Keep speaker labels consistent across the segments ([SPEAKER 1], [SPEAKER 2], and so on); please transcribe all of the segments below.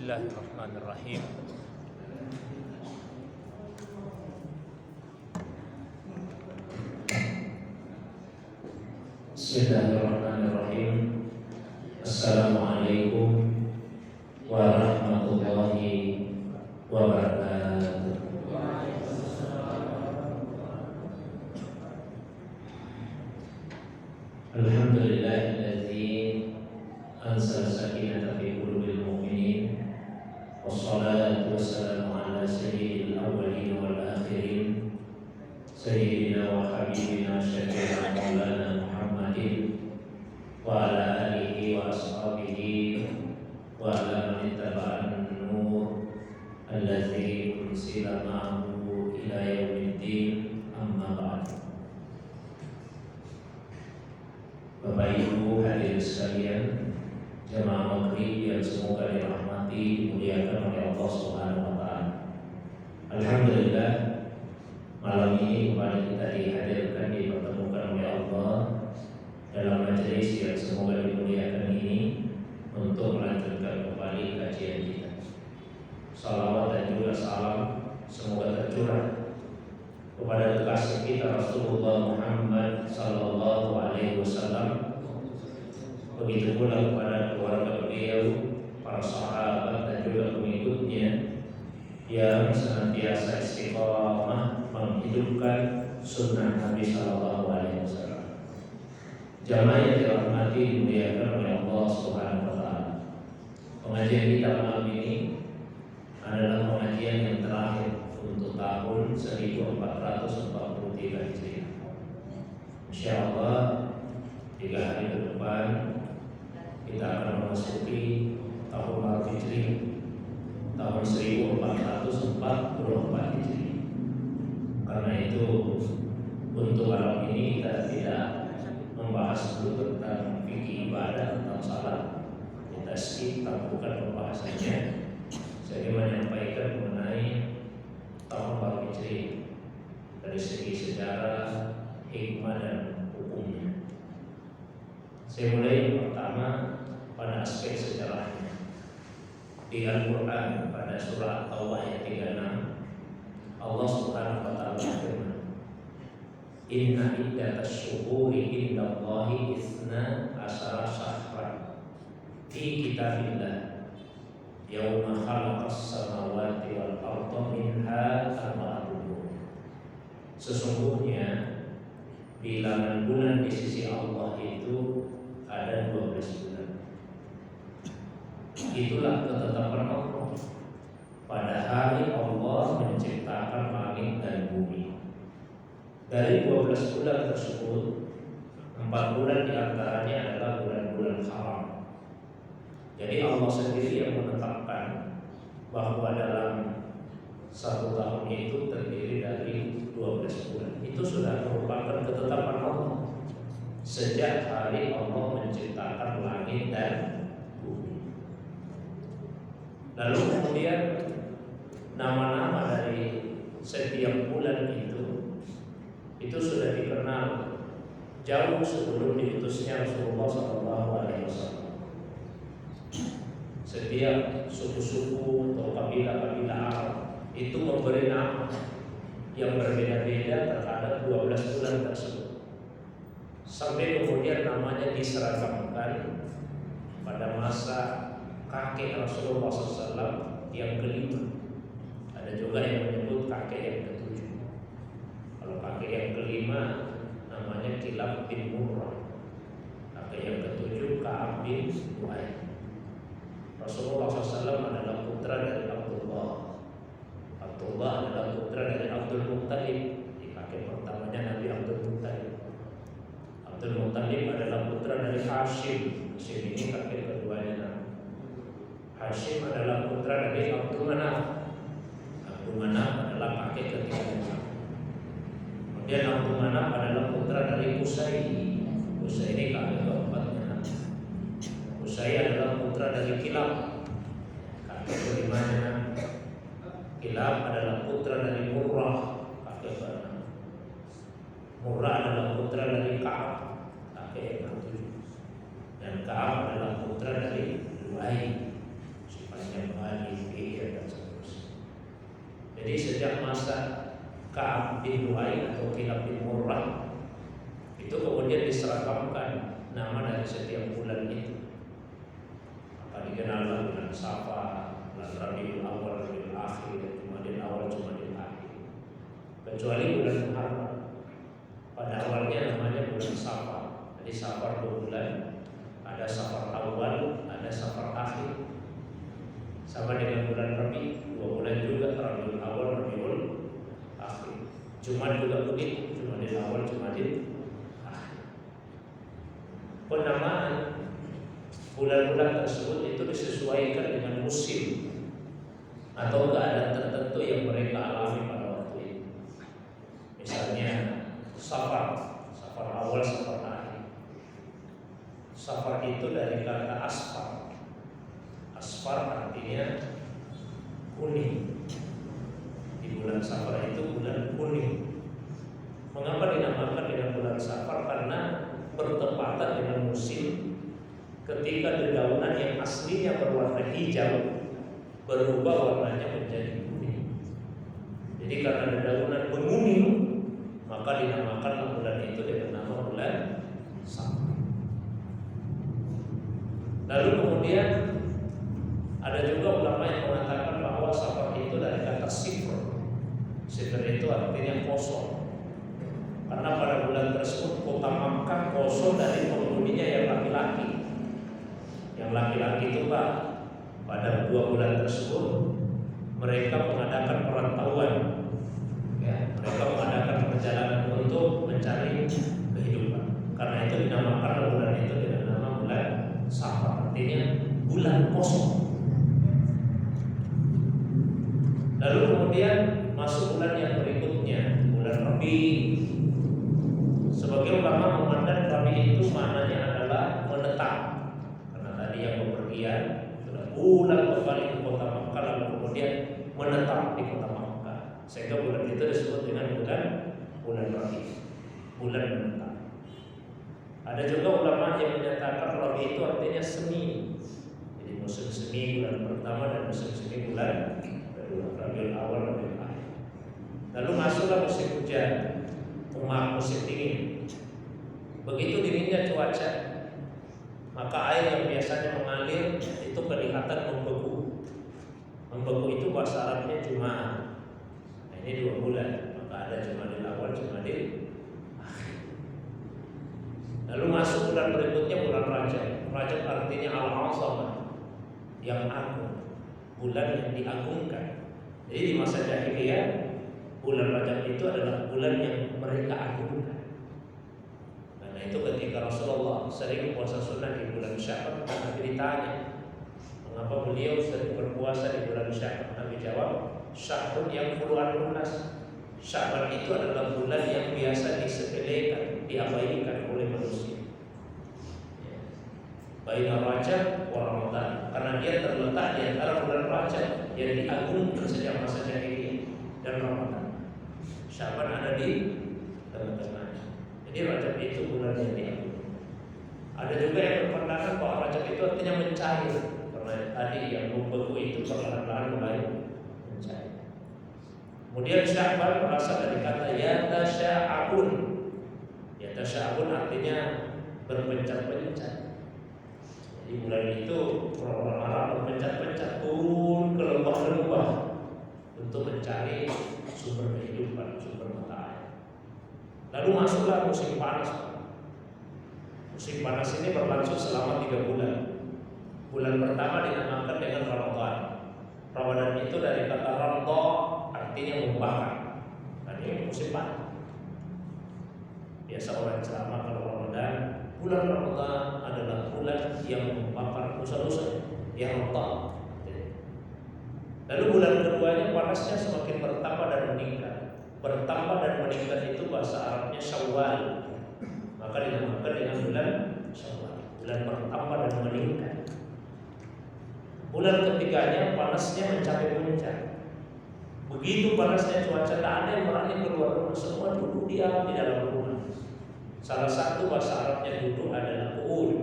[SPEAKER 1] Bismillahirrahmanirrahim.
[SPEAKER 2] Bismillahirrahmanirrahim. Assalamualaikum warahmatullahi wabarakatuh. Alhamdulillahilladzi anzala sakinata fi qulubil mu'minin wassalatu wassalamu ala sayyidil awwalin wal akhirin sayyidina wa habibina syafi'ina maulana Muhammadin wa ala alihi wa ashabihi wa ala man ittaba'an nur allazi unsila ma'ahu ila yaumiddin, amma ba'd. Bapak Ibu hadirin sekalian, jemaah maghrib yang semoga dirahmati dimuliakan oleh Allah Subhanahu wa taala. Alhamdulillah, malam ini kembali kita dihadirkan, dipertemukan oleh Allah dalam majelis yang semoga dimuliakan ini untuk melanjutkan kembali kajian kita. Salawat dan juga salam semoga tercurah kepada kekasih kita Rasulullah Muhammad sallallahu alaihi wasallam, begitu pula kepada keluarga beliau, para sahabat dan juga pengikutnya yang senantiasa istiqamah menghidupkan sunnah Nabi sallallahu alaihi wasallam. Jamaah yang dirahmati dimuliakan oleh Allah Subhanahu wa taala. Pengajian kita malam ini adalah pengajian yang terakhir untuk tahun 1443 Hijriah. Insyaallah 3 hari ke depan kita akan memasuki tahun baru Hijriah, tahun 1444 Hijriah. Karena itu untuk malam ini kita tidak membahas dulu tentang fikih ibadah, tentang salat. Kita skip, bukan pembahasannya. Saya menyampaikan mengenai tahun baru Hijriah dari segi sejarah, hikmah dan hukumnya. Saya mulai pertama pada aspek sejarahnya. Di Al-Quran pada surah At-Taubah ayat 36, Allah Subhanahu wa taala berfirman, "Inna iddatash syuhuri indallahi itsna asyara syahran fi kitabillah yauma khalaqas samawati wal arda minha arba'atun." Sesungguhnya bilangan bulan di sisi Allah itu ada 12 bulan. Itulah ketetapan Allah pada hari Allah menciptakan langit dan bumi. Dari 12 bulan tersebut, 4 bulan diantaranya adalah bulan-bulan haram. Jadi Allah sendiri yang menetapkan bahwa dalam satu tahun itu terdiri dari 12 bulan. Itu sudah merupakan ketetapan Allah sejak hari Allah menciptakan langit dan bumi. Lalu kemudian nama-nama dari setiap bulan itu sudah dikenal jauh sebelum diutusnya Rasulullah SAW. Setiap suku-suku atau kabilah-kabilah Arab itu memberi nama yang berbeda-beda terhadap 12 bulan tersebut, sampai kemudian namanya diseragamkan pada masa kakek Rasulullah SAW yang kelima. Ada juga yang menyebut kakek yang ketujuh. Kalau kakek yang kelima namanya Kilab bin Murrah, kakek yang ketujuh Ka'ab bin Lu'ay. Rasulullah SAW adalah putra dari Abdullah. Abdullah adalah putra dari Abdul Muttalib. Kakek pertamanya Nabi Abdul Muttalib. Abdul Muttalib adalah putra dari Hashim. Hashim ini kakek keduanya. Hashim adalah putra dari Abdul Manaf. Abdul Manaf adalah kakek ketiganya. Kemudian Abdul Manaf adalah putra dari Qusay. Qusay ini kakek keempatnya. Qusay adalah putra dari Kilab, kakek kelimanya. Kilab adalah putra dari Murrah, kakek keenam. Murrah adalah putra dari Ka'ab, kakek yang ketujuh. Dan Ka'ab adalah putra dari Lu'ay, sifatnya bahagia. Jadi sejak masa Ka'ab bin Lu'ay atau Kilab bin Murrah itu kemudian diseragamkan nama dari setiap bulan itu. Maka dikenal bulan Safar, bulan Rabiul Awal, Rabiul Akhir, Jumadil Awal, Jumadil Akhir. Kecuali bulan Muharram, pada awalnya namanya bulan Safar. Jadi Safar 2 bulan, ada Safar Awal, ada Safar Akhir. Sama dengan bulan Rabi, 2 bulan juga, Rabiul Awal, Rabiul Akhir. Jumat juga begitu, Jumadil Awal, Jumadil Akhir. Penamaan bulan-bulan tersebut itu disesuaikan dengan musim atau keadaan tertentu yang mereka alami pada waktu itu. Misalnya Safar awal, Safar akhir. Safar itu dari kata asfar. Asfar artinya kuning. Di bulan Safar itu bulan kuning. Mengapa dinamakan dengan bulan Safar? Karena bertepatan dengan musim ketika dedaunan yang aslinya berwarna hijau berubah warnanya menjadi kuning. Jadi karena dedaunan menguning, maka dinamakan bulan itu dengan nama bulan Safar. Lalu kemudian ada juga ulama yang mengatakan bahwa Safar itu dari kata sifr. Sifr itu artinya kosong. Karena pada bulan tersebut kota Makkah kosong dari penghuninya yang laki-laki. Yang laki-laki itu Pak, pada 2 bulan tersebut mereka mengadakan perantauan. Ya, mereka mengadakan perjalanan untuk mencari kehidupan. Karena itu dinamakan bulan itu dengan nama bulan Safar, artinya bulan kosong. Lalu kemudian masuk bulan yang berikutnya, bulan Rabi. Sebagai ulama memandang Rabi itu maknanya adalah menetap. Karena tadi yang bepergian sudah pulang kembali ke kota Makkah lalu kemudian menetap di kota Makkah. Sehingga bulan itu disebut dengan bulan Rabi, bulan menetap. Ada juga ulama yang menyatakan Rabi itu artinya semi. Jadi musim semi bulan pertama dan musim semi bulan Rabiul Awal, Rabiul Akhir. Lalu masuklah musim hujan, musim dingin. Begitu dinginnya cuaca, maka air yang biasanya mengalir itu kelihatan membeku. Membeku itu bahasa Arabnya Jumat. Nah, ini 2 bulan, maka ada Jumadil Awal, Jumadil Akhir. Lalu masuk bulan berikutnya bulan Rajab. Rajab artinya Al-Azamah, yang agung, bulan yang diagungkan. Jadi di masa jahiliyah bulan Rajab itu adalah bulan yang mereka agungkan. Karena itu ketika Rasulullah sering puasa sunnah di bulan Sya'ban, Nabi ditanya, mengapa beliau sering berpuasa di bulan Sya'ban? Nabi jawab, Sya'ban yang puluhan lunas. Sya'ban itu adalah bulan yang biasa disepelekan, diabaikan oleh manusia. Baina Rajab wa Ramadan, karena dia terletak di antara bulan Rajab yang diagungkan sejak masa jahiliyah dan Ramadan. Sya'ban ada di tengah-tengah. Jadi Rajab itu bulan yang diagungkan. Ada juga yang berpandangan bahwa Rajab itu artinya mencair, karena tadi yang membeku itu perlahan-lahan mulai mencair. Kemudian Sya'ban berasal dari kata yatasya'abun. Yatasya'abun artinya berpencar-pencar. Di bulan itu orang-orang Arab berpencar-pencar turun ke lembah-lembah untuk mencari sumber kehidupan, sumber mata air. Lalu masuklah musim panas. Musim panas ini berlangsung selama 3 bulan. Bulan pertama dinamakan dengan Ramadan. Ramadan itu dari kata ramda, artinya membakar. Nah, ini musim panas. Biasa orang ceramah kalau Ramadan, bulan Ramadan adalah bulan yang membakar dosa-dosa, yang Ramadan. Lalu bulan keduanya panasnya semakin bertambah dan meningkat. Bertambah dan meningkat itu bahasa Arabnya Syawal. Maka dinamakan dengan bulan Syawal, bulan bertambah dan meningkat. Bulan ketiganya panasnya mencapai puncak. Begitu panasnya cuaca, tak ada yang berani keluar rumah, semua duduk diam di dalam rumah. Salah satu bahasa Arabnya duduk adalah qu'ud.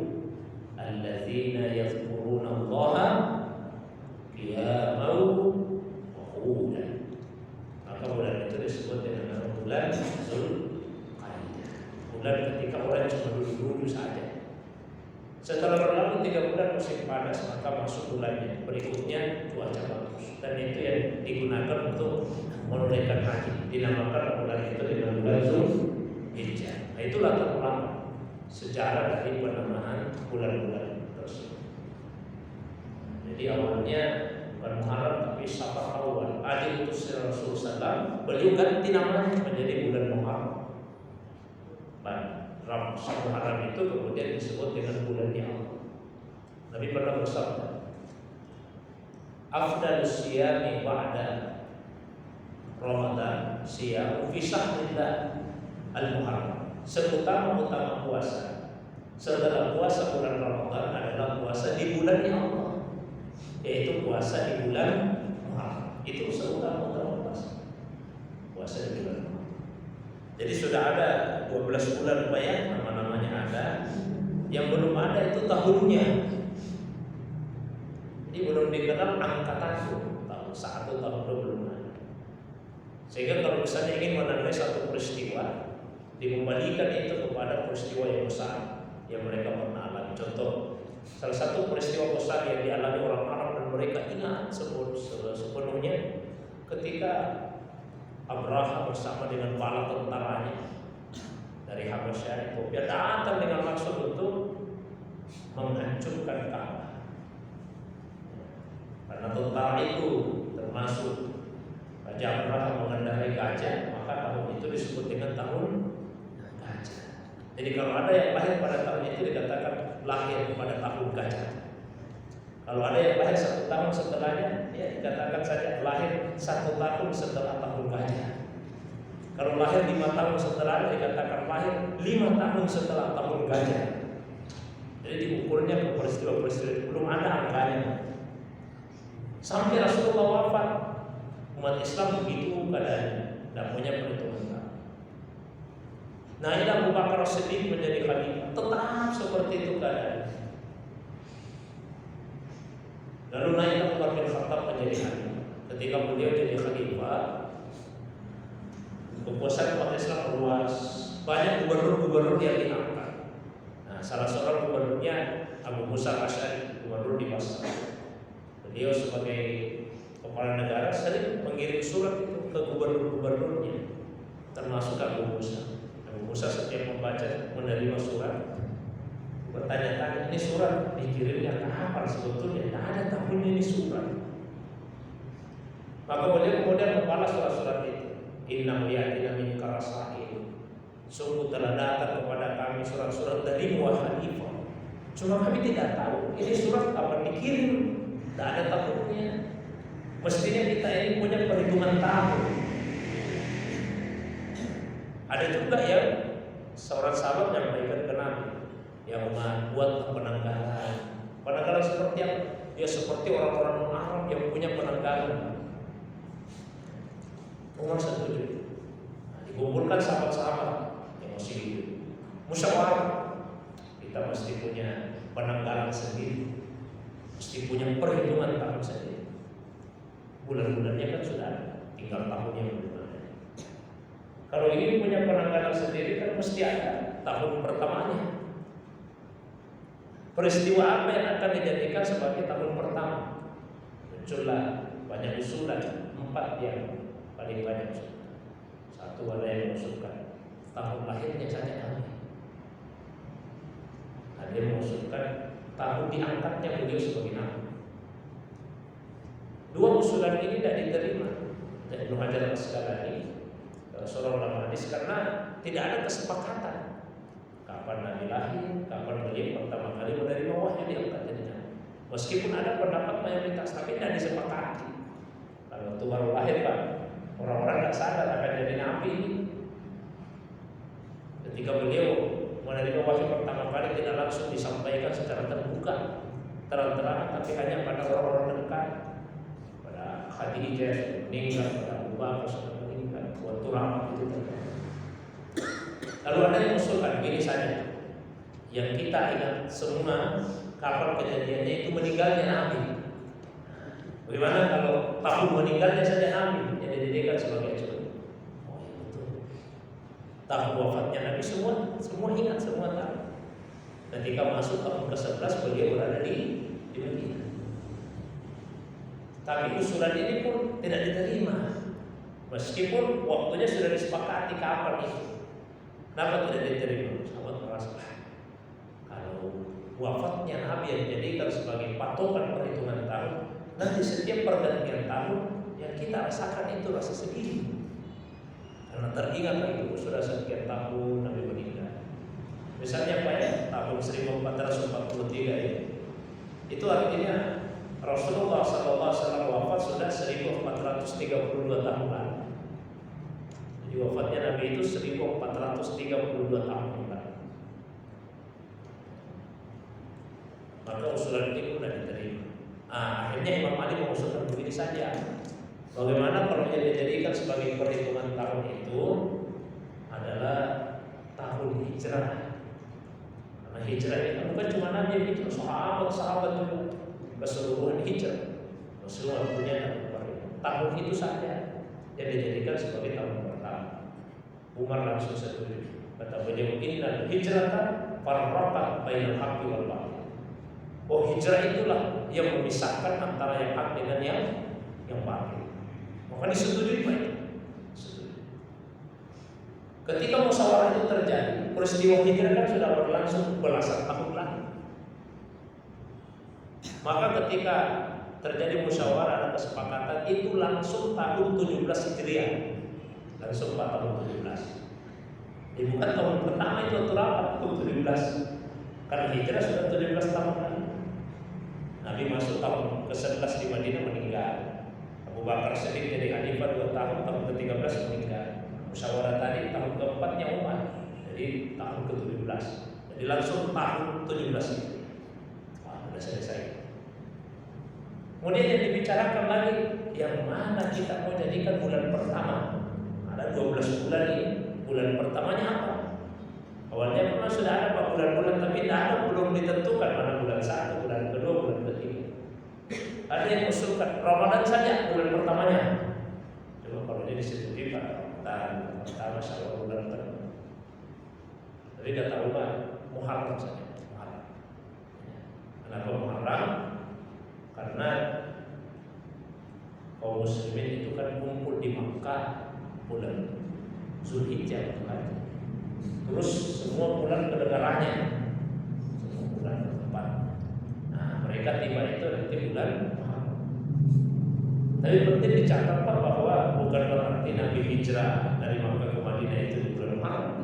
[SPEAKER 2] Alladzina yadhkuruna Allaha qiyaman wa qu'udan. dulu saja. Setelah berlalu 3 bulan musim panas, maka masuk bulannya berikutnya cuaca bagus, dan itu yang digunakan untuk menunaikan haji. Dinamakan bulan itu dengan bulan Zulhijjah. Nah, itulah latar belakang sejarah dari penamaan bulan-bulan tersebut. Jadi awalnya bukan Muharram tapi Safar awal. Adi utus Rasulullah SAW, beliau ganti namanya menjadi bulan Muharram. Muharram itu kemudian disebut dengan bulan Allah. Nabi pernah bersabda, "Afdalus siyami ba'da Ramadan siyamu fi syahrillah al-Muharram." Seutama-utama puasa setelah puasa bulan Ramadan adalah puasa di bulan Allah, yaitu puasa di bulan Muharram. Itu seutama-utama puasa di bulan Muharram. Jadi sudah ada 12 bulan Pak ya, nama-namanya ada. Yang belum ada itu tahunnya. Jadi belum dikenal angka tahun 1, tahun 2 belum ada. Sehingga kalau misalnya ingin menandai satu peristiwa, dikembalikan itu kepada peristiwa yang besar yang mereka pernah alami. Contoh, salah satu peristiwa besar yang dialami orang Arab dan mereka ingat sepenuhnya ketika Abraha bersama dengan bala tentaranya dari Habasyah Ethiopia datang dengan maksud untuk menghancurkan Ka'bah. Karena tentara itu termasuk Raja Abraha mengendarai gajah, maka tahun itu disebut dengan tahun gajah. Jadi kalau ada yang lahir pada tahun itu dikatakan lahir pada tahun gajah. Kalau ada yang lahir 1 tahun setelahnya, ya dikatakan saja lahir 1 tahun setelah tahun gajah. Kalau lahir 5 tahun setelahnya, dikatakan lahir 5 tahun setelah tahun gajah. Jadi diukurnya ke peristiwa-peristiwa, belum ada angkanya. Sampai Rasulullah wafat, umat Islam begitu keadaannya, tidak punya perhitungan. Nah, ini Abu Bakar As-Siddiq menjadi khalifah, tetap seperti itu keadaannya. Lalu naik Abu Bakar bin Khattab menjadi khalifah. Ketika beliau jadi khalifah, kekuasaan umat Islam luas, banyak gubernur-gubernur yang diangkat. Nah, salah seorang gubernurnya Abu Musa Al-Asy'ari, gubernur di Basra. Beliau sebagai kepala negara sering mengirim surat itu ke gubernur-gubernurnya, termasuk Abu Musa. Abu Musa setiap membaca, menerima surat, bertanya-tanya, ini surat dikirimnya kapan sebetulnya? Tidak ada tahunnya ini surat. Maka beliau kemudian membalas surat itu. Inna yatina min karasail. Sungguh telah datang kepada kami surat-surat dari khalifah. Cuma kami tidak tahu ini surat kapan dikirim. Tidak ada tahunnya. Mestinya kita ini punya perhitungan tahun. Ada juga yang seorang sahabat yang menyampaikan ke Nabi, ya Umar, buat penanggalan. Penanggalan seperti apa? Ya seperti orang-orang Arab yang punya penanggalan. Umar setuju. Nah, dikumpulkan sahabat-sahabat yang masih hidup. Musyawarah. Kita mesti punya penanggalan sendiri, mesti punya perhitungan tahun sendiri. Bulan-bulannya kan sudah ada, tinggal tahunnya belum ada. Kalau ini punya penanggalan sendiri kan mesti ada tahun pertamanya. Peristiwa apa yang akan dijadikan sebagai tahun pertama? Muncullah banyak usulan, 4 yang paling banyak usulan. Satu ada yang mengusulkan tahun lahirnya saja Nabi. Ada yang mengusulkan tahun diangkatnya beliau sebagai Nabi. 2 usulan ini tidak diterima dari Ibnu Hajar Al-Asqalani, seorang ulama hadis, karena tidak ada kesepakatan kapan Nabi lahir, kapan beliau pertama kali menerima wahyu diangkat jadi Nabi. Meskipun ada pendapat mayoritas, tapi tidak disepakati. Kalau itu baru lahir Pak, orang-orang tidak sadar akan jadi Nabi. Ketika beliau menerima wahyu pertama kali tidak langsung disampaikan secara terbuka, terang-terangan, tapi hanya pada orang-orang dekat, pada Khadijah meninggal, pada Abu Bakar sudah meninggal, waktu ramah itu. Lalu ada yang mengusulkan begini saja, yang kita ingat semua kapan kejadiannya itu meninggalnya Nabi. Bagaimana kalau tahun meninggalnya saja Nabi yang dijadikan sebagai contoh? Oh iya betul. Tahun wafatnya Nabi semua ingat, semua tahu. Ketika masuk tahun ke-11 beliau berada di Madinah. Tapi usulan ini pun tidak diterima. Meskipun waktunya sudah disepakati kapan itu. Kenapa tidak diterima? Sahabat merasa kalau wafatnya Nabi yang dijadikan sebagai patokan perhitungan tahun, nanti setiap pergantian tahun yang kita rasakan itu rasa sedih. Karena teringat itu sudah sekian tahun Nabi meninggal. Misalnya tahun 1443 itu artinya Rasulullah SAW wafat sudah 1432 tahun lalu. Jadi wafatnya Nabi itu 1432 tahun lalu. Maka usulan ini pun diterima. Akhirnya Imam Ali mengusulkan begini saja. Bagaimana kalau yang dijadikan sebagai perhitungan tahun itu adalah tahun hijrah? Karena hijrah ini bukan cuma Nabi yang hijrah, sahabat juga keseluruhan hijrah. Rasulullah punya tahun itu saja yang dijadikan sebagai tahun pertama. Umar langsung setuju. Kata beliau, innal hijrata farraqat bainal haqqi wal batil. Oh, hijrah itulah yang memisahkan antara yang hak dengan yang batil. Maka disetujui baik. Ketika musyawarah itu terjadi, peristiwa hijrah kan sudah berlangsung belasan tahun lalu. Maka ketika terjadi musyawarah dan kesepakatan itu langsung tahun 17 Hijriah. Langsung tahun 17. Jadi bukan tahun pertama itu atau rapat tahun 17. Karena hijrah sudah 17 tahun lalu. Nabi masuk tahun ke-11 di Madinah meninggal. Abu Bakar Siddiq jadi khalifah 2 tahun ke-13 meninggal. Musyawarah tadi tahun ke-4-nya Umar. Jadi tahun ke-17. Jadi langsung tahun 17 itu. Sudah selesai. Kemudian yang dibicarakan lagi, yang mana kita mau jadikan bulan pertama? Ada 12 bulan ini. Bulan pertamanya apa? Awalnya memang sudah ada bulan-bulan, tapi belum ditentukan mana bulan 1, bulan kedua, bulan ketiga. Ada yang usulkan Ramadan saja bulan pertamanya. Coba kalau ini disetujui Pak, pertama sama bulan pertama. Tapi kata Umar, Muharram saja. Muharram. Kenapa Muharram? Karena kaum muslimin itu kan kumpul di Makkah bulan Zulhijjah itu kan. Terus semua pulang ke negaranya, semua pulang ke tempat. Nah, mereka tiba itu nanti bulan Muharram. Tapi penting dicatat Pak bahwa bukan berarti Nabi hijrah dari Makkah ke Madinah itu di bulan Muharram.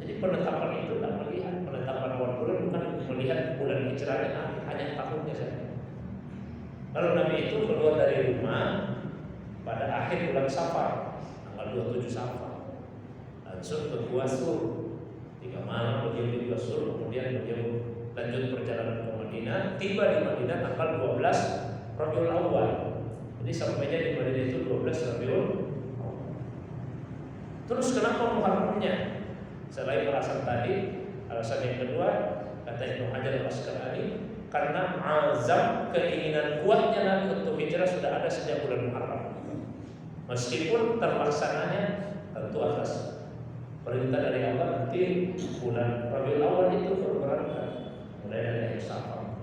[SPEAKER 2] Jadi penetapan itu tak melihat penetapan awal bulan, bukan melihat bulan hijrahnya Nabi, hanya tahunnya saja. Kalau Nabi itu keluar dari rumah pada akhir bulan Safar, tanggal 27 Safar. Langsung ke Gua Sur 3 malam beliau di Gua Sur, kemudian beliau lanjut perjalanan ke Madinah, tiba di Madinah tanggal 12 Rabiul Awal. Jadi sampainya di Madinah itu 12 Rabiul Awal. Terus kenapa Muharramnya? Selain alasan tadi, alasan yang kedua kata Ibnu Hajar Al-Asqalani, karena azam keinginan kuatnya Nabi untuk hijrah sudah ada sejak bulan Muharram. Meskipun terlaksananya tentu atas perintah dari Allah, nanti bulan Rabiul Awal itu berangkat mulai dari Safar.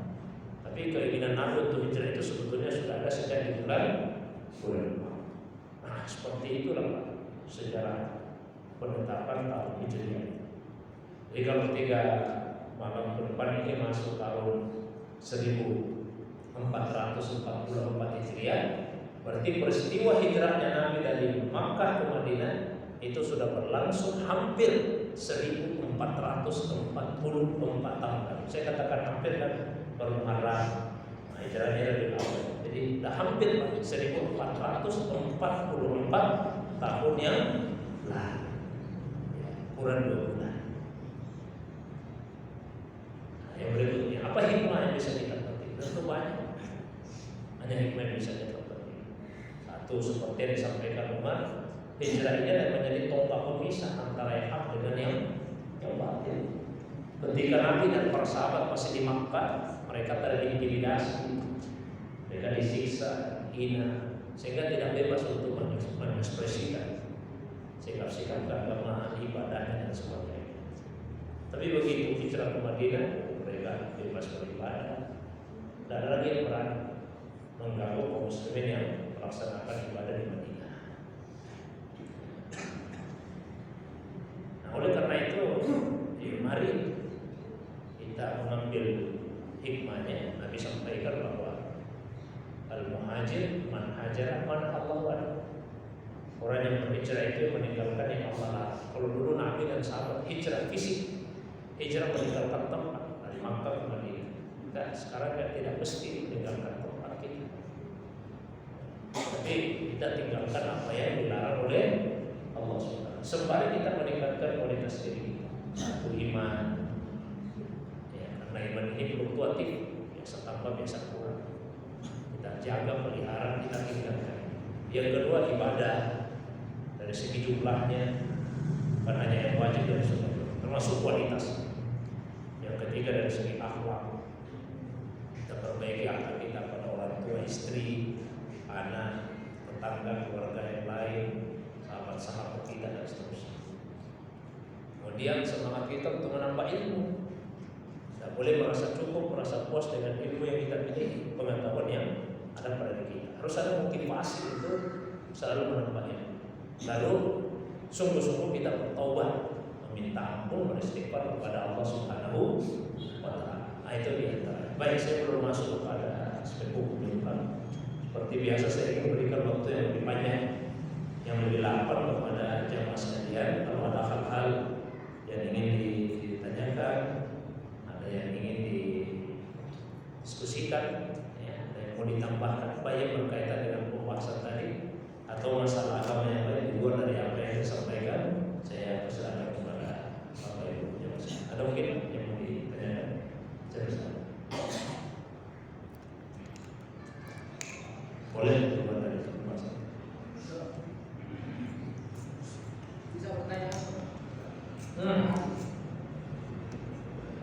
[SPEAKER 2] Tapi keinginan Nabi untuk hijrah itu sebetulnya sudah ada sejak di bulan Muharram. Nah, seperti itulah Pak sejarah penetapan tahun Hijriah. Jadi kalau 3 malam ke depan ini masuk tahun 1444 Hijriah, berarti peristiwa hijrahnya Nabi dari Makkah ke Madinah itu sudah berlangsung hampir 1444 tahun. Saya katakan hampir kan baru Muharram, nah, hijrahnya lebih awal. Jadi sudah hampir 1444 tahun yang lalu, kurang 2 bulan. Nah, yang berikutnya, apa hikmah yang bisa kita petik? Tentu banyak. Hanya hikmah yang bisa kita petik. Satu, seperti yang disampaikan Umar, hijrah ini adalah menjadi tonggak pemisah antara yang hak dengan yang batil. Ketika Nabi dan para sahabat masih di Makkah, mereka terintimidasi, mereka disiksa, hina, sehingga tidak bebas untuk mengekspresikan sikap-sikap keagamaan, ibadahnya dan sebagainya. Tapi begitu hijrah ke Madinah, mereka bebas beribadah. Tidak ada lagi yang berani mengganggu kaum muslimin yang melaksanakan ibadah di Madinah. Nah, oleh karena itu, mari kita mengambil hikmahnya. Nabi sampaikan bahwa al-muhajir man hajara man Allah. Orang yang berhijrah itu meninggalkan yang Allah larang. Kalau dulu Nabi dan sahabat hijrah fisik, hijrah meninggalkan tempat dari Makkah ke Madinah. Enggak, sekarang tidak mesti meninggalkan tempat kita. Tapi kita tinggalkan apa yang dilarang oleh Allah SWT. Sembari kita meningkatkan kualitas diri kita. Satu, iman. Ya, karena iman ini fluktuatif, biasa tambah, biasa kurang. Kita jaga, pelihara, kita tingkatkan. Yang kedua, ibadah. Dari segi jumlahnya, bukan hanya yang wajib dan sunnah, termasuk kualitas. Yang ketiga, dari segi akhlak, kita perbaiki akhlak kita pada orang tua, istri, anak, tetangga, keluarga yang lain, sahabat-sahabat kita dan seterusnya. Kemudian semangat kita untuk menambah ilmu. Tidak boleh merasa cukup, merasa puas dengan ilmu yang kita miliki, pengetahuan yang ada pada diri kita. Harus ada motivasi untuk selalu menambah ilmu. Lalu sungguh-sungguh kita bertaubat, meminta ampun, beristighfar kepada Allah Subhanahu wa Ta'ala. Nah, itu dia. Baik, saya belum masuk kepada aspek hukum juga. Seperti biasa saya ingin berikan waktu yang lebih panjang, yang lebih lapang kepada jamaah sekalian. Kalau ada hal-hal yang ingin ditanyakan, ada yang ingin didiskusikan, ya, ada yang mau ditambahkan, apa yang berkaitan dengan pembahasan tadi, atau masalah agama yang lain di luar dari apa yang saya sampaikan, saya persilakan kepada Bapak Ibu jamaah. Ada mungkin yang mau ditanyakan? Saya persilakan. Boleh coba dari satu masalah.
[SPEAKER 1] Bisa bertanya?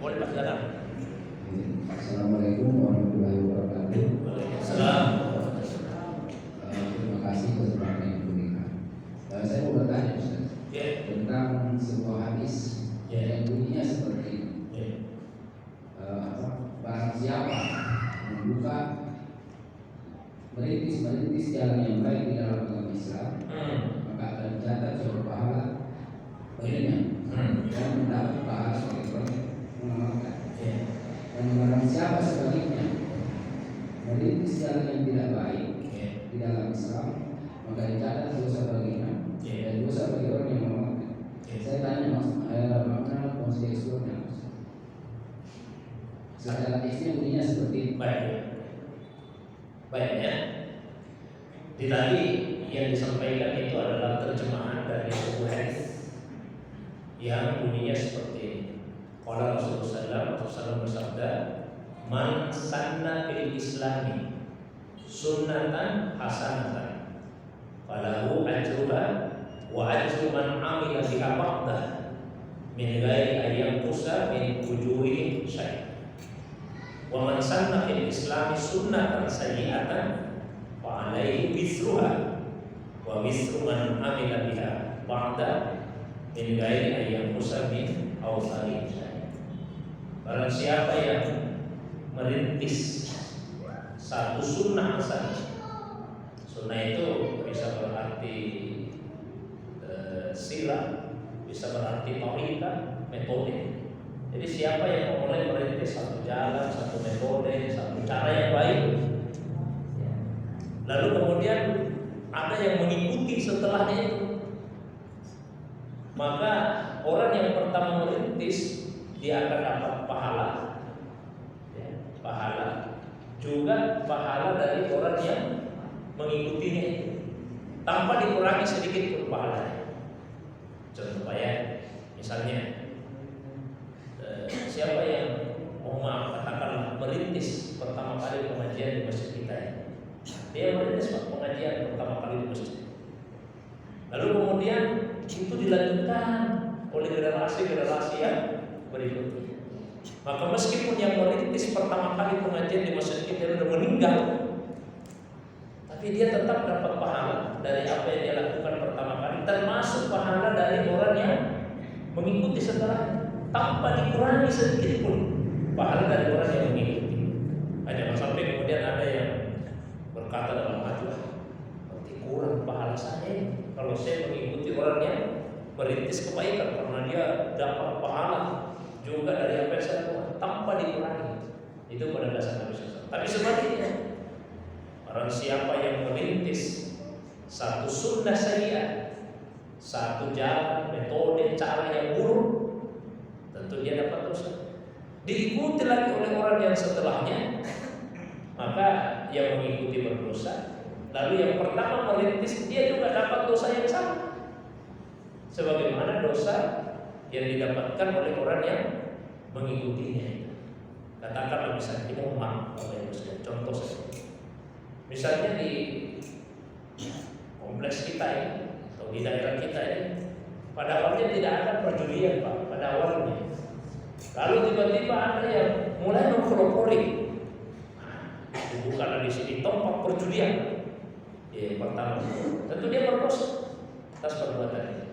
[SPEAKER 2] Boleh Pak, silakan.
[SPEAKER 3] Assalamualaikum warahmatullahi wabarakatuh.
[SPEAKER 2] Waalaikumsalam.
[SPEAKER 3] Terima kasih kesempatan yang diberikan. Saya mau bertanya Ustaz, tentang sebuah hadis yang bunyinya seperti ini. Barang siapa membuka merintis jalan yang baik di dalam agama Islam, maka akan dicatat sebagai pahala baginya dan mendapat pahala sebagai orang yang mengamalkan. Dan barang siapa sebaliknya merintis jalan yang tidak baik di dalam Islam, maka dicatat dosa baginya dan dosa bagi orang yang mengamalkan. Saya tanya makna kontekstualnya. Secara hadisnya bunyinya seperti itu.
[SPEAKER 2] Baik ya. Di tadi yang disampaikan itu adalah terjemahan dari sebuah hadis yang bunyinya seperti ini. Qala Rasulullah SAW bersabda, "Man sanna fil Islami sunnatan hasanatan, falahu ajruha wa ajru man amila biha ba'dah min ghairi ayyan tusa min ujuri syai'. Wa man sanna fil Islami sunnatan sayyi'atan fa alaihi wizruha wa wizru man amila biha ba'da min ghairi ayyan tusa min awsari syai'." Barang siapa yang merintis satu sunnah hasanah. Sunnah itu bisa berarti sila, bisa berarti tariqah, metode. Jadi siapa yang memulai merintis satu jalan, satu metode, satu cara yang baik, lalu kemudian ada yang mengikuti setelahnya itu, maka orang yang pertama merintis dia akan dapat pahala, pahala juga pahala dari orang yang mengikutinya itu, tanpa dikurangi sedikit pun pahalanya. Contoh ya, misalnya siapa yang katakanlah merintis pertama kali pengajian di masjid kita ya. Dia merintis pengajian pertama kali di masjid. Lalu kemudian itu dilanjutkan oleh generasi-generasi yang berikutnya. Maka meskipun yang merintis pertama kali pengajian di masjid kita sudah meninggal, tapi dia tetap dapat pahala dari apa yang dia lakukan pertama kali, termasuk pahala dari orang yang mengikuti setelahnya, tanpa dikurangi sedikit pun pahala dari orang yang mengikuti. Hanya sampai kemudian ada yang berkata dalam hati, berarti kurang pahala saya kalau saya mengikuti orang yang merintis kebaikan, karena dia dapat pahala juga dari apa yang saya lakukan tanpa dikurangi. Itu pada dasar Nabi SAW. Tapi sebaliknya, orang siapa yang merintis satu sunnah syariat, satu jalan, metode, cara yang buruk, tentu dia dapat dosa. Diikuti lagi oleh orang yang setelahnya, maka yang mengikuti berdosa. Lalu yang pertama merintis, dia juga dapat dosa yang sama, sebagaimana dosa yang didapatkan oleh orang yang mengikutinya. Katakanlah misalnya kita contoh saja. Misalnya di kompleks kita ini atau di daerah kita ini, pada awalnya tidak ada perjudian Pak, pada awalnya. Lalu tiba-tiba ada yang mulai mempelopori. Bukan di sini tempat perjudian. Pertama, tentu dia berdosa atas perbuatannya.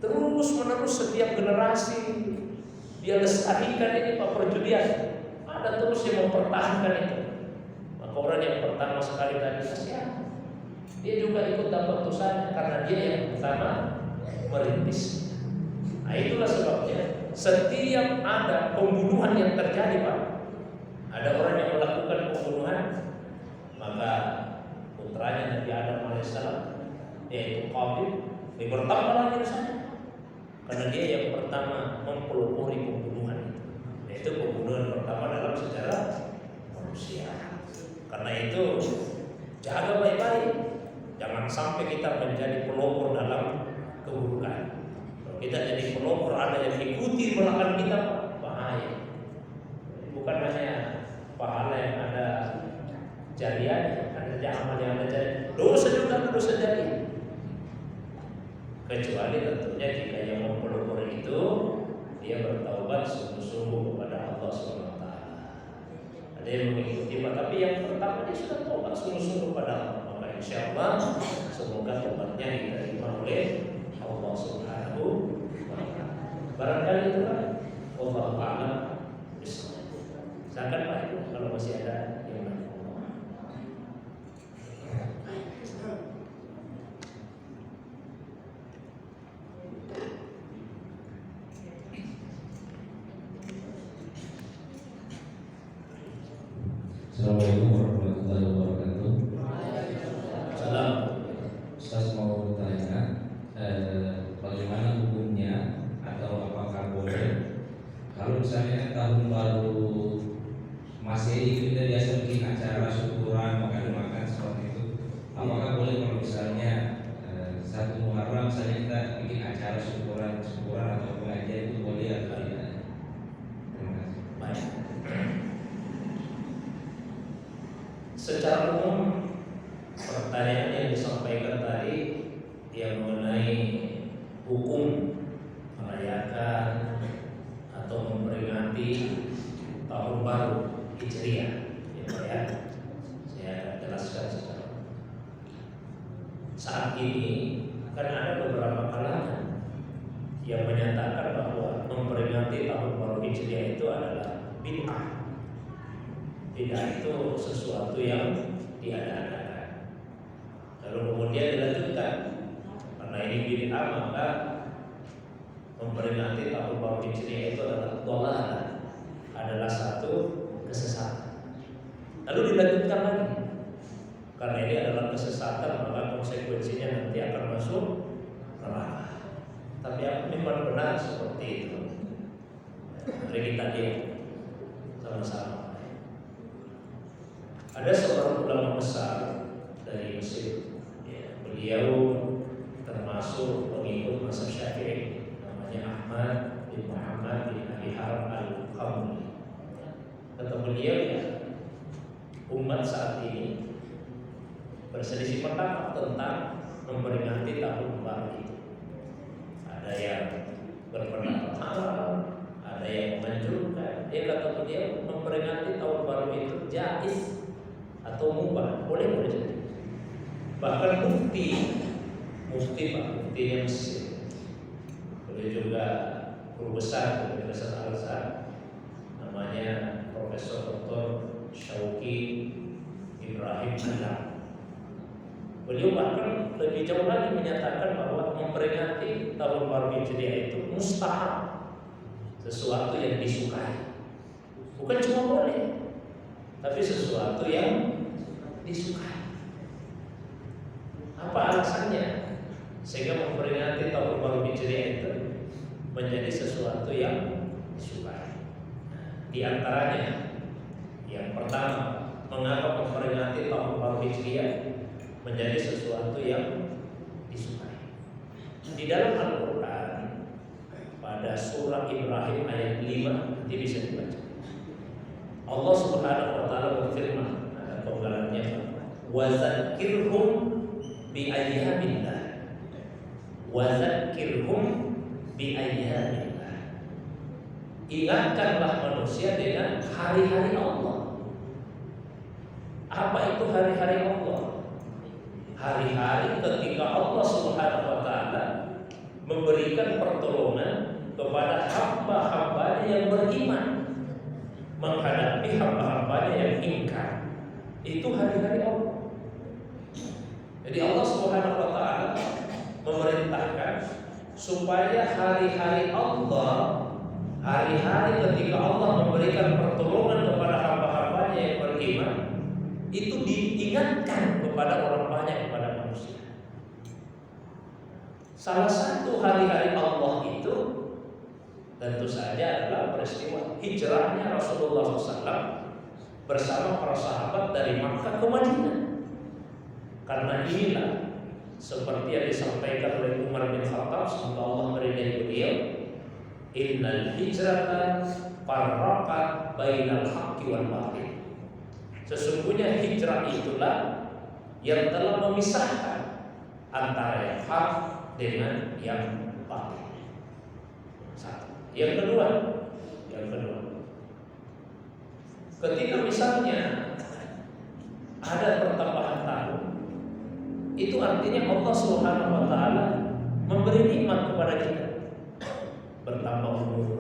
[SPEAKER 2] Terus menerus setiap generasi dia lestarikan ini Pak perjudian. Ada terus yang mempertahankan itu. Maka orang yang pertama sekali tadi kasihan, dia juga ikut dapat dosanya karena dia yang pertama merintis. Nah itulah sebabnya setiap ada pembunuhan yang terjadi Pak, ada orang yang melakukan pembunuhan, maka putranya Nabi Adam alaihissalam yaitu Qabil bertambah lagi dosanya. Karena dia yang pertama mempelopori pembunuhan itu pembunuhan pertama dalam sejarah manusia. Karena itu jaga baik-baik, jangan sampai kita menjadi pelopor dalam keburukan. Kalau kita jadi pelopor, ada yang ikuti belakang kita, bahaya. Bukan hanya pahala yang ada jariah, ada amal yang ada jariah, dosa juga dosa jariah. Kecuali tentunya jika yang mempelopor itu dia bertaubat sungguh-sungguh kepada Allah SWT. Ada yang mengikuti, tapi yang pertama dia sudah taubat sungguh-sungguh kepada Allah, maka insya Allah semoga taubatnya diterima oleh Allah Subhanahu wa Ta'ala. Barangkali itu kan Allah Ta'ala. Silakan Pak Ibu kalau masih ada yang lain.
[SPEAKER 3] Assalamualaikum warahmatullahi wabarakatuh.
[SPEAKER 2] Salam.
[SPEAKER 3] Ustaz mau tanya, bagaimana hukumnya atau apakah boleh kalau misalnya tahun baru Masehi kita biasa bikin acara syukuran, makan-makan seperti itu, apakah boleh kalau misalnya 1 Muharram misalnya kita bikin acara syukuran atau pengajian, itu boleh atau tidak? Terima kasih.
[SPEAKER 2] Baik. Secara umum pertanyaan yang disampaikan tadi yang mengenai hukum merayakan atau memperingati tahun baru Hijriah, ya, saya akan jelaskan secara. Saat ini kan ada beberapa kalangan yang menyatakan bahwa memperingati tahun baru Hijriah itu adalah bid'ah. Bid'ah itu sesuatu yang diada-adakan. Lalu kemudian dilanjutkan, karena ini bid'ah maka memperingati tahun baru Hijriah itu adalah dhalalah, adalah satu kesesatan. Lalu dilanjutkan lagi, karena ini adalah kesesatan maka konsekuensinya nanti akan masuk neraka. Tapi apa memang benar seperti itu? Mari kita lihat sama-sama. Ada seorang ulama besar dari Mesir, ya, beliau termasuk pengikut mazhab Syafi'i, namanya Ahmad bin Muhammad bin Abi Harb al-Qamli. Kata beliau, ya, umat saat ini berselisih pendapat tentang memperingati tahun baru itu. Ada yang berpendapat halal, ada yang menganjurkan. Dia kata beliau memperingati tahun baru itu jaiz atau mubah, boleh saja. Bahkan mufti Pak, muftinya Mesir, beliau juga guru besar di Universitas Al-Azhar, namanya Profesor Dr. Syauqi Ibrahim Alam. Beliau bahkan lebih jauh lagi menyatakan bahwa memperingati tahun baru Hijriah itu mustahab, sesuatu yang disukai. Bukan cuma boleh, tapi sesuatu yang disukai. Apa alasannya? Sehingga memperingati tahun baru Hijriah itu menjadi sesuatu yang disukai. Di antaranya, yang pertama, mengapa memperingati tahun baru Hijriah menjadi sesuatu yang disukai? Di dalam Al-Quran, pada surah Ibrahim ayat 5, nanti bisa dibaca. Allah Subhanahu wa taala berfirman, ada penggalannya, wa zakkirhum bi ayyamillah. Wa zakkirhum bi ayyamillah. Ingatkanlah manusia dengan hari-hari Allah. Apa itu hari-hari Allah? Hari-hari ketika Allah Subhanahu wa taala memberikan pertolongan kepada hamba-hambanya yang beriman menghadapi hamba-hambanya yang ingkar. Itu hari-hari Allah. Jadi Allah Subhanahu wa taala memerintahkan supaya hari-hari Allah, hari-hari ketika Allah memberikan pertolongan kepada hamba-hambanya yang beriman, itu diingatkan kepada orang banyak, kepada manusia. Salah satu hari-hari Allah itu tentu saja adalah peristiwa hijrahnya Rasulullah SAW bersama para sahabat dari Makkah ke Madinah. Karena inilah seperti yang disampaikan oleh Umar bin Khattab, semoga Allah meridai beliau, innal hijrata farraqat bainal haqqi wal batil. Sesungguhnya hijrah itulah yang telah memisahkan antara yang hak dengan yang batil. Satu. Yang kedua, ketika misalnya ada pertambahan tahun, itu artinya Allah Subhanahu wa taala memberi nikmat kepada kita, bertambah umur.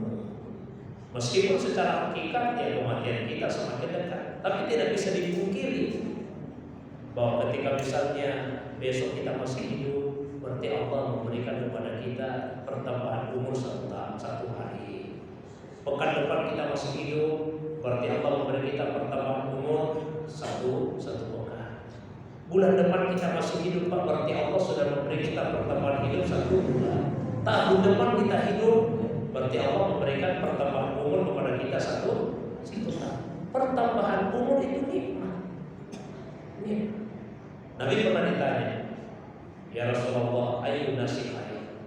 [SPEAKER 2] Meskipun secara hakikat ya kematian kita semakin dekat, tapi tidak bisa dipungkiri bahwa ketika misalnya besok kita masih hidup, berarti Allah memberikan kepada kita pertambahan umur satu hari. Pekan depan kita masih hidup, berarti Allah memberi kita pertambahan umur satu pekan. Bulan depan kita masih hidup, Pak, berarti Allah sudah memberi kita pertambahan hidup 1 bulan. Tahun depan kita hidup, berarti Allah memberikan pertambahan umur kepada kita 1 tahun. Pertambahan umur itu nikmat. Nabi pernah ditanya, ya Rasulullah, ayyun nasi khair?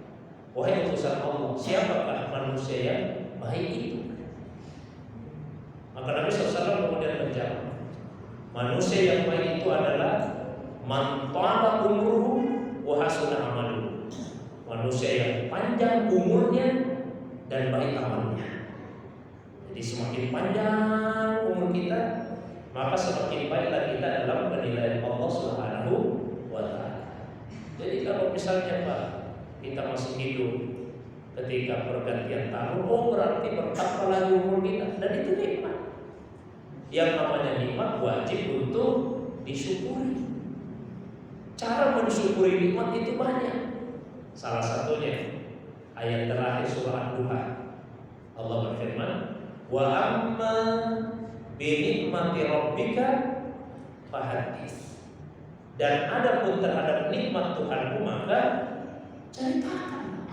[SPEAKER 2] Wahai utusan Allah, siapakah manusia yang baik itu? Maka Nabi SAW kemudian menjawab, manusia yang baik itu adalah man tala umruhu wa hasuna amaluhu. Manusia yang panjang umurnya dan baik amalnya. Jadi semakin panjang umur kita, maka semakin baiklah kita dalam penilaian Allah Subhanahu wa taala. Jadi kalau misalnya Pak, kita masih hidup ketika pergantian tahun, oh berarti bertambah lagi umur kita, dan itu nikmat. Yang namanya nikmat wajib untuk disyukuri. Cara mensyukuri nikmat itu banyak. Salah satunya ayat terakhir surah Ad-Duha. Allah berfirman, wa amma bi nikmati rabbika fahaddits. Dan adapun terhadap nikmat Tuhanmu maka ceritakan.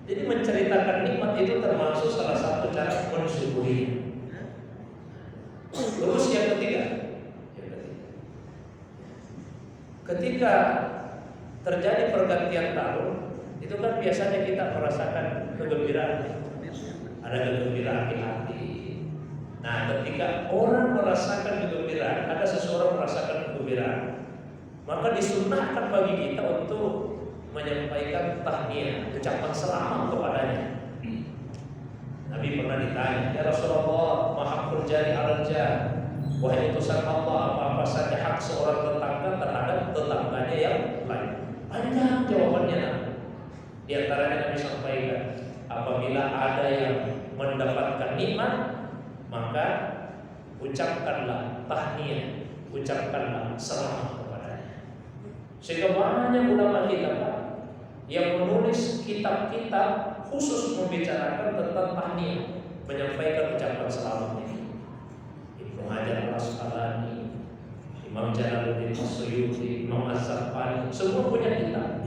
[SPEAKER 2] Jadi menceritakan nikmat itu termasuk salah satu cara mensyukuri. Terus yang ketiga, ketika terjadi pergantian tahun, itu kan biasanya kita merasakan kegembiraan. Ada kegembiraan di hati. Nah, ketika orang merasakan kegembiraan, ada seseorang merasakan kegembiraan, maka disunnahkan bagi kita untuk menyampaikan tahniah, ucapan selamat kepadanya. Nabi pernah ditanya, ya Rasulullah, mahaqqul jari 'alal jar. Wahai utusan Allah, apa-apa saja hak seorang tetangga terhadap tetangganya yang lain? Panjang jawabannya. Di antaranya Nabi sampaikan, apabila ada yang mendapatkan nikmat, maka ucapkanlah tahniah, ucapkanlah selamat kepadanya. Sehingga banyak ulama kita Pak yang menulis kitab-kitab khusus membicarakan tentang tahniah, menyampaikan ucapan selamat ini. Ibnu Hajar Al-Asqalani, Imam Jalaluddin As-Suyuti, Imam Az-Zarqani, semua punya kitab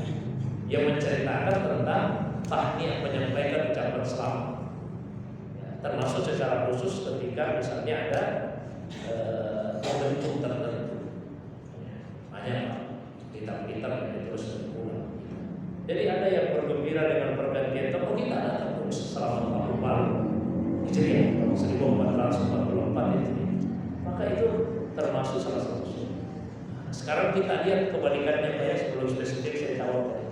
[SPEAKER 2] yang menceritakan tentang tahniah, menyampaikan ucapan selamat. Ya, termasuk secara khusus ketika misalnya ada momentum tertentu. Ya, banyak kitab-kitab yang diterus berulang. Jadi ada yang bergembira dengan pergantian tahun, kita datang terus selamat tahun baru Hijriah 1444 itu. Maka itu termasuk salah satu sunnah. Sekarang kita lihat kebalikannya Pak ya, sebelum spesifik saya jawab tadi.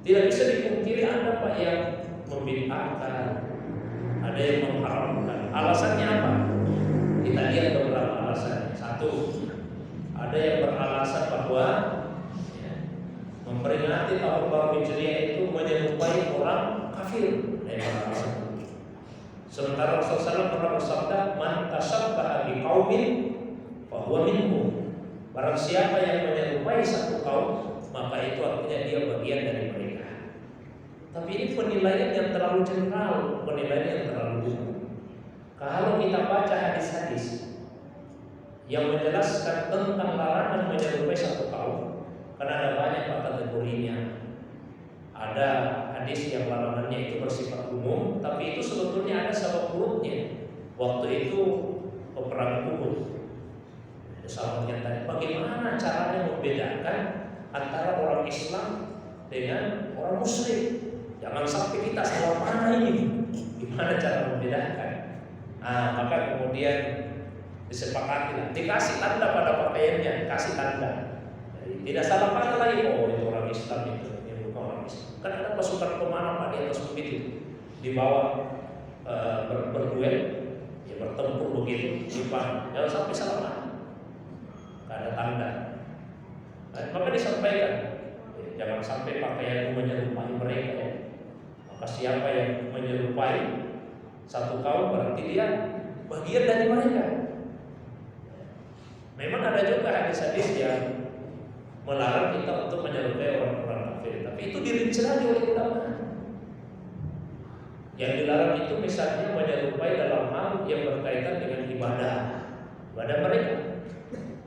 [SPEAKER 2] Tidak bisa dipungkiri ada Pak yang membid'ahkan, ada yang mengharamkan. Alasannya apa? Kita lihat beberapa alasan. Satu, ada yang beralasan bahwa memperingati tahun baru Hijriah itu menyerupai orang kafir. Sementara Rasulullah SAW pernah bersabda, "Man tashabbaha biqaumin fahuwa minhum." Barang siapa yang menyerupai satu kaum, maka itu artinya dia bagian dari mereka. Tapi ini penilaian yang terlalu general, penilaian yang terlalu umum. Kalau kita baca hadis-hadis yang menjelaskan tentang larangan menyerupai satu kaum, karena ada banyak kategorinya. Ada hadis yang larangannya itu bersifat umum, tapi itu sebetulnya ada sebab urutnya. Waktu itu peperangan Uhud, sahabatnya tanya, bagaimana caranya membedakan antara orang Islam dengan orang musyrik? Jangan sampai kita salah mana ini. Gimana cara membedakan? Maka kemudian disepakati, dikasih tanda pada pakaiannya, kasih tanda. Jadi, tidak salah mana lagi, oh itu orang Islam itu. Kan ada pasukan pemanah Pak di atas bukit itu, dibawa berduel, ya bertempur begitu, jangan sampai salah mana, nggak ada tanda. Maka disampaikan, jangan sampai pakaian menyerupai mereka ya. Maka siapa yang menyerupai satu kaum berarti dia bagian dari mereka. Memang ada juga hadis-hadis yang melarang kita untuk menyerupai orang-orang kafir, tapi itu dirinci lagi oleh ulama. Yang dilarang itu misalnya menyerupai dalam hal yang berkaitan dengan ibadah mereka,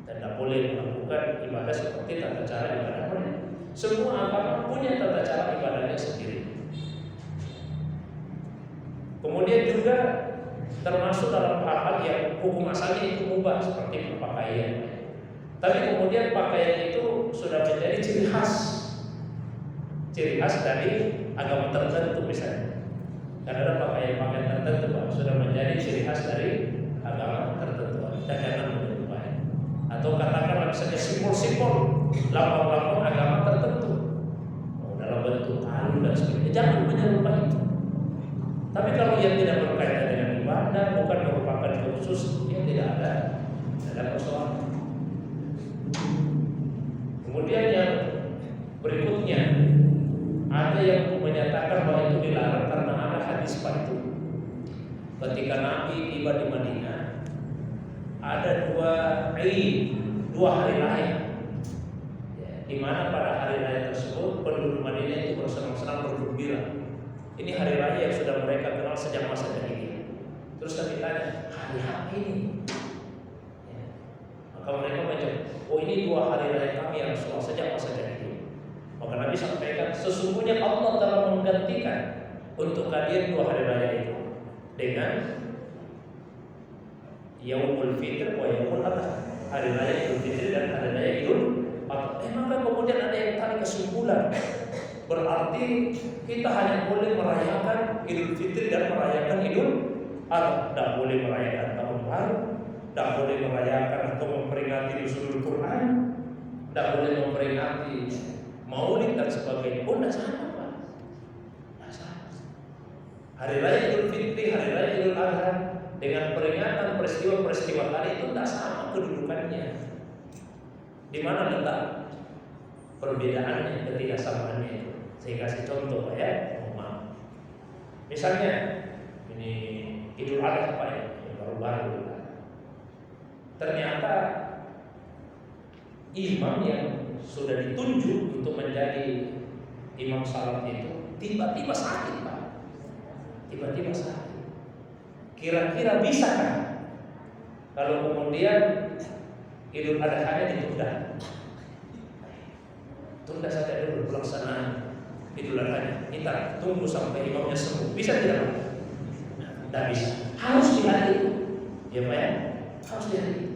[SPEAKER 2] dan tidak boleh melakukan ibadah seperti tata cara ibadah mereka. Semua agama punya tata cara ibadahnya sendiri. Kemudian juga termasuk dalam hal-hal yang hukum asalnya itu mubah seperti berpakaian. Tapi kemudian pakaian itu sudah menjadi ciri khas dari agama tertentu misalnya. Karena ada pakaian-pakaian tertentu Pak, sudah menjadi ciri khas dari agama tertentu. Dan jangan menyerupai. Atau katakanlah misalnya simbol-simbol lambang-lambang agama tertentu, dalam bentuk tali dan sebagainya, jangan menyerupai itu. Tapi kalau yang tidak berkaitan dengan ibadah, bukan merupakan khusus, ya tidak ada persoalan. Kemudian yang berikutnya, ada yang menyatakan bahwa itu dilarang karena ada hadis itu. Ketika Nabi tiba di Madinah, ada dua hari raya, di mana pada hari raya tersebut penduduk Madinah itu bersenang-senang bergembira. Ini hari raya yang sudah mereka kenal sejak masa jahiliyah. Terus kami tanya, hari apa ini? Maka mereka menjawab, oh ini 2 hari raya kami yang Rasulullah sejak masa jahiliyah. Maka Nabi sampaikan, sesungguhnya Allah telah menggantikan untuk kalian 2 hari raya itu dengan Yaumul Fitr wa Yaumul Adha, hari raya Idul Fitri dan hari raya Idul Adha. Maka kemudian ada yang tarik kesimpulan, berarti kita hanya boleh merayakan Idul Fitri dan merayakan Idul Adha, tidak boleh merayakan tahun baru, tidak boleh merayakan atau memperingati nuzulul Quran, tidak boleh memperingati Maulid dan sebagainya. Oh, tidak sama Pak, tidak sama. Hari raya Idul Fitri, hari raya Idul Adha dengan peringatan peristiwa-peristiwa tadi itu tidak sama kedudukannya. Di mana letak perbedaannya, ketidaksamaannya itu? Saya kasih contoh ya, Misalnya ini Idul Adha Pak ya, yang baru-baru. Ternyata imam yang sudah ditunjuk untuk menjadi imam salat itu tiba-tiba sakit Pak. Tiba-tiba sakit. Kira-kira bisa kan kalau kemudian Idul Adha-nya ditunda? Tunda saja dulu pelaksanaan Idul Adha. Kita tunggu sampai imamnya sembuh. Bisa tidak? Tidak bisa. Harus di hari itu. Ya Pak ya? Harus di hari itu.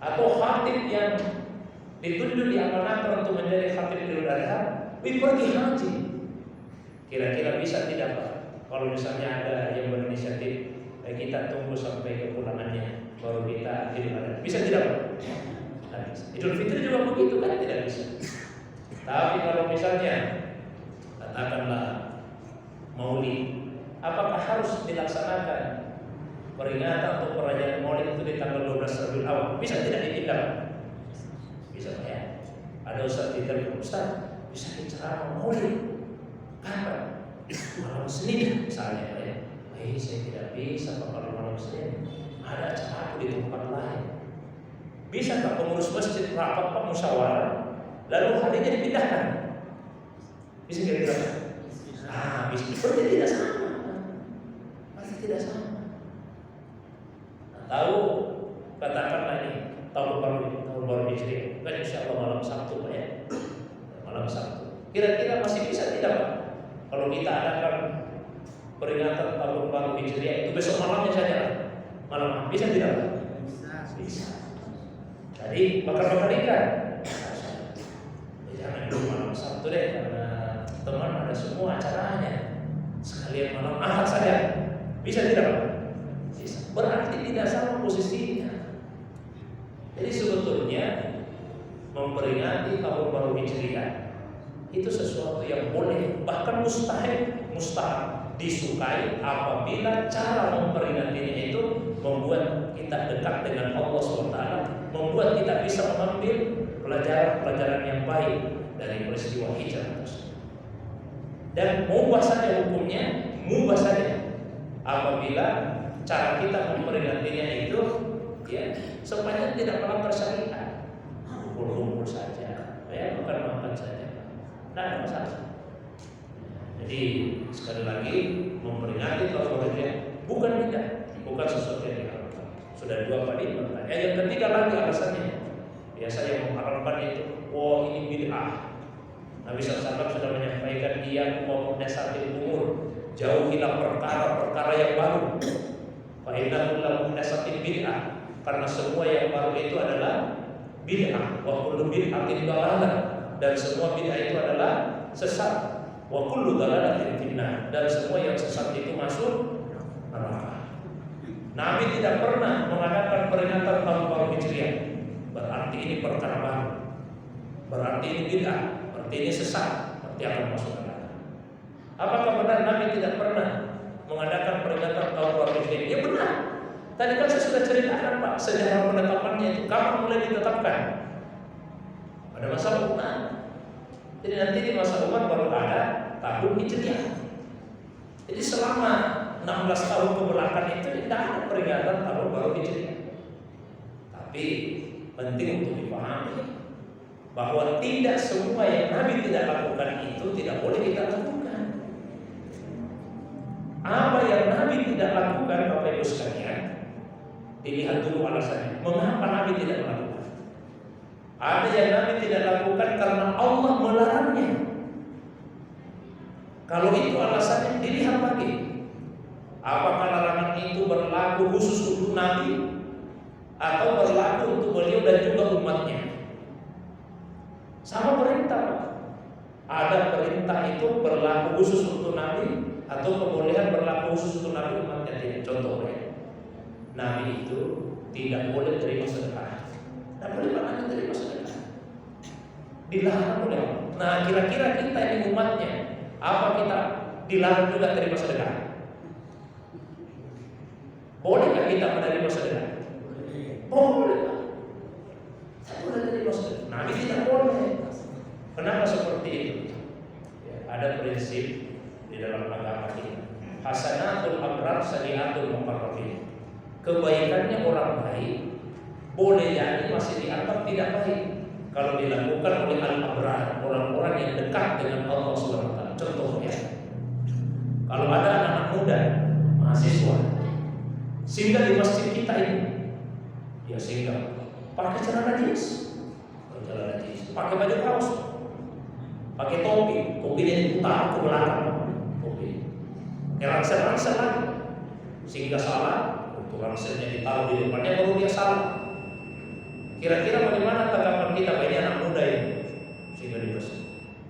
[SPEAKER 2] Atau khatib yang ditunjuk diamanahkan untuk menjadi khatib Idul Adha pergi haji. Kira-kira bisa tidak Pak? Kalau misalnya ada yang berinisiatif, kita tunggu sampai kepulangannya baru kita Idul Adha. Bisa tidak Pak? Tidak bisa. Idul Fitri juga begitu kan? Tidak bisa. Tapi kalau misalnya katakanlah Maulid, apakah harus dilaksanakan peringatan atau perayaan Maulid itu di tanggal 12 Rabiul Awal? Bisa tidak dipindah? Bisa Pak ya? Ada ustaz di telepon, Ustaz, bisa bicara Maulid kapan? Malam Senin misalnya Pak ya? Saya tidak bisa Pak kalau malam Senin. Ada acara aku di tempat lain. Bisa Pak pengurus masjid rapat Pak musyawarah, lalu harinya dipindahkan? Bisa kira-kira? Bisa. Berarti tidak sama. Berarti tidak sama. Tahu katakanlah ini tahun baru Hijriah, kan insya Allah malam Sabtu Pak ya, malam Sabtu. Kira-kira masih bisa tidak Pak? Kalau kita adakan peringatan tahun baru Hijriah itu besok malamnya saja, malam bisa tidak Pak? Bisa. Jadi bakar ikan. Jangan dulu malam Sabtu deh, karena teman ada semua acaranya. Sekalian malam Ahad saja. Bisa tidak Pak? Bisa. Berarti tidak sama posisinya. Jadi sebetulnya memperingati tahun baru Hijriah itu sesuatu yang boleh, bahkan mustahil disukai apabila cara memperingatinya itu membuat kita dekat dengan Allah SWT, membuat kita bisa mengambil pelajaran-pelajaran yang baik dari peristiwa hijrah tersebut. Dan mubah saja hukumnya, mubah saja apabila cara kita memperingatinya itu ya sepanjang tidak melanggar syariat, kumpul-kumpul saja, ya bukan makan saja, tidak ada masalah. Jadi sekali lagi memperingati tahun baru bukan sesuatu yang diharapkan. Sudah dua kali bertanya. Yang ketiga lagi alasannya, biasa yang mengharapkan itu, ini bid'ah. Nabi SAW sudah menyampaikan dia mau muhdatsatil umur, jauhilah perkara-perkara yang baru. Fa inna kullu muhdatsatin bid'ah, karena semua yang baru itu adalah bid'ah. Wa kullu bid'atin dhalalah, dan semua bid'ah itu adalah sesat. Wa kullu dhalalatin finnar, dan semua yang sesat itu masuk neraka. Nabi tidak pernah mengadakan peringatan tahun baru Hijriah. Berarti ini perkara baru. Berarti ini bid'ah. Berarti ini sesat. Berarti akan masuk neraka. Apakah benar Nabi tidak pernah mengadakan peringatan tahun baru Hijriah? Ya benar. Tadi kan saya sudah ceritakan Pak sejarah penetapannya itu. Kapan mulai ditetapkan? Pada masa Umar. Jadi nanti di masa Umar baru ada tahun Hijriah. Jadi selama 16 tahun kebelakang itu tidak ada peringatan tahun baru Hijriah. Tapi penting untuk dipahami bahwa tidak semua yang Nabi tidak lakukan itu tidak boleh kita lakukan. Apa yang Nabi tidak lakukan, Bapak Ibu sekalian, dilihat dulu alasannya. Mengapa Nabi tidak melakukan? Ada yang Nabi tidak lakukan karena Allah melarangnya. Kalau itu alasannya, dilihat lagi. Apakah larangan itu berlaku khusus untuk Nabi atau berlaku untuk beliau dan juga umatnya? Sama perintah Pak. Ada perintah itu berlaku khusus untuk Nabi atau kebolehan berlaku khusus untuk Nabi umatnya. Contohnya, Nabi itu tidak boleh terima sedekah. Tidak boleh Nabi terima sedekah. Dilarang oleh Allah. Nah, kira-kira kita ini umatnya, apa kita dilarang juga terima sedekah? Bolehkah kita menerima sedekah? Boleh. Saya boleh terima sedekah. Nabi tidak boleh. Kenapa seperti itu? Ya, ada prinsip di dalam agama kita. Hasanatul abrar sayyiatul muqarrabin. Kebaikannya orang baik boleh jadi masih dianggap tidak baik kalau dilakukan oleh al-abrar, orang-orang yang dekat dengan Allah Subhanahu wa taala. Contohnya, kalau ada anak muda, mahasiswa, singgah di masjid kita ini, ya singgah pakai celana jeans, pakai baju kaos, pakai topi, topinya diputar ke belakang, topi, rangsel lagi, sehingga salah, untuk rangselnya ditaruh di depannya baru dia salah. Kira-kira bagaimana tanggapan kita banyak anak muda ini sehingga di masjid?